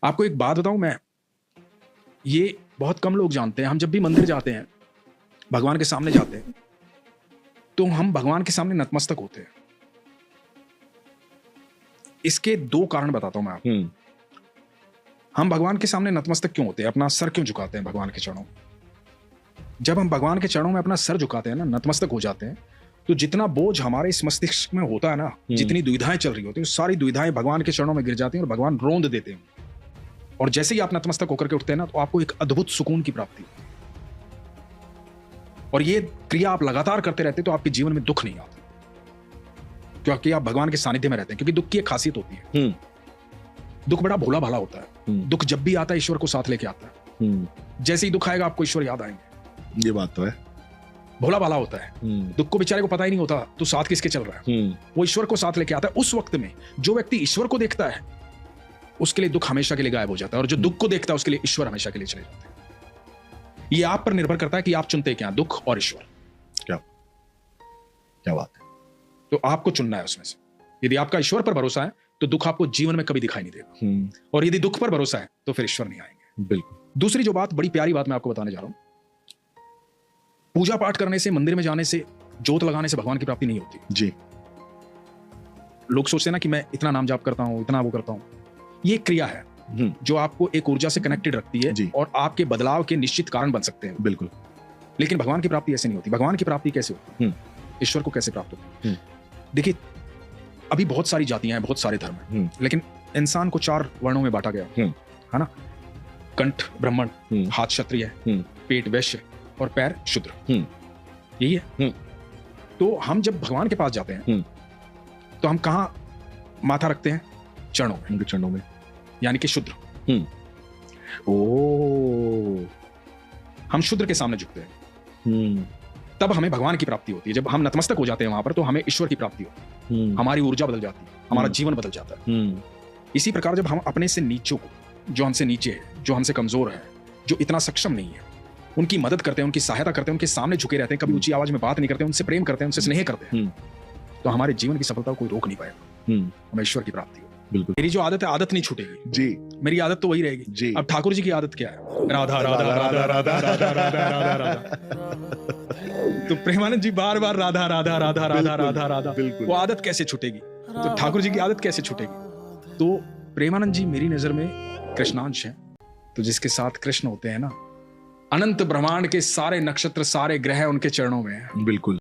आपको एक बात बताऊं मैं, ये बहुत कम लोग जानते हैं। हम जब भी मंदिर जाते हैं, भगवान के सामने जाते हैं, तो हम भगवान के सामने नतमस्तक होते हैं। इसके दो कारण बताता हूं मैं आपको। हम भगवान के सामने नतमस्तक क्यों होते हैं, अपना सर क्यों झुकाते हैं भगवान के चरणों में? जब हम भगवान के चरणों में अपना सर झुकाते हैं ना, नतमस्तक हो जाते हैं, तो जितना बोझ हमारे इस मस्तिष्क में होता है ना, जितनी दुविधाएं चल रही होती हैं, सारी दुविधाएं भगवान के चरणों में गिर जाती हैं और भगवान रोंद देते हैं। और जैसे ही आप नतमस्तक होकर के उठते हैं ना, तो आपको एक अद्भुत सुकून की प्राप्ति होती है। और ये क्रिया आप लगातार करते रहते हैं तो आपके जीवन में दुख नहीं आता, क्योंकि आप भगवान के सानिध्य में रहते हैं। क्योंकि दुख की एक खासियत होती है, दुख बड़ा भोला भाला होता है। दुख जब भी आता है ईश्वर को साथ लेके आता है। जैसे ही दुख आएगा आपको ईश्वर याद आएंगे। ये बात तो है। भोला भाला होता है, दुख को बेचारे को पता ही नहीं होता तो साथ किसके चल रहा है। वो ईश्वर को साथ लेके आता है। उस वक्त में जो व्यक्ति ईश्वर को देखता है, उसके लिए दुख हमेशा के लिए गायब हो जाता है, और जो दुख को देखता है उसके लिए ईश्वर हमेशा के लिए चले जाते हैं। ये आप पर निर्भर करता है कि आप चुनते क्या, दुख और ईश्वर। क्या बात है। तो आपको चुनना है उसमें से। यदि आपका ईश्वर पर भरोसा है तो दुख आपको जीवन में कभी दिखाई नहीं देगा, और यदि दुख पर भरोसा है तो फिर ईश्वर नहीं आएंगे। बिल्कुल। दूसरी जो बात, बड़ी प्यारी बात मैं आपको बताने जा रहा हूं, पूजा पाठ करने से, मंदिर में जाने से, जोत लगाने से भगवान की प्राप्ति नहीं होती जी। लोग सोचते हैं ना कि मैं इतना नाम जाप करता हूं, इतना वो करता हूं। ये एक क्रिया है जो आपको एक ऊर्जा से कनेक्टेड रखती है जी। और आपके बदलाव के निश्चित कारण बन सकते हैं। बिल्कुल। लेकिन भगवान की प्राप्ति ऐसे नहीं होती। भगवान की प्राप्ति कैसे होती है, ईश्वर को कैसे प्राप्त होती है? देखिए, अभी बहुत सारी जातियां हैं, बहुत सारे धर्म हैं, लेकिन इंसान को 4 वर्णों में बांटा गया है ना। कंठ ब्राह्मण, हाथ क्षत्रिय, पेट वैश्य और पैर शूद्र। यही है। तो हम जब भगवान के पास जाते हैं तो हम कहाँ माथा रखते हैं? चरणों में। उनके चरणों में, यानी कि शूद्र। हम शूद्र के सामने झुकते हैं, तब हमें भगवान की प्राप्ति होती है। जब हम नतमस्तक हो जाते हैं वहां पर, तो हमें ईश्वर की प्राप्ति होती है। हमारी ऊर्जा बदल जाती है, हमारा जीवन बदल जाता है। इसी प्रकार जब हम अपने से नीचों को, जो हमसे नीचे है, जो हमसे कमजोर है, जो इतना सक्षम नहीं है, उनकी मदद करते हैं, उनकी सहायता करते हैं, उनके सामने झुके रहते हैं, कभी ऊंची आवाज में बात नहीं करते, उनसे प्रेम करते हैं, उनसे स्नेह करते हैं, तो हमारे जीवन की सफलता को कोई रोक नहीं पाएगा। हमें ईश्वर की प्राप्ति हो। बिल्कुल। मेरी जो आदत है, आदत नहीं छूटेगी जी। मेरी आदत तो वही रहेगी जी। अब ठाकुर जी की आदत क्या है? राधा राधा राधा राधा राधा राधा राधा राधा। तो प्रेमानंद जी बार बार राधा राधा राधा राधा राधा राधा। वो आदत कैसे छूटेगी? तो ठाकुर जी की आदत कैसे छूटेगी? तो प्रेमानंद जी मेरी नजर में कृष्णांश है। तो जिसके साथ कृष्ण होते हैं ना, अनंत ब्रह्मांड के सारे नक्षत्र, सारे ग्रह उनके चरणों में हैं। बिल्कुल।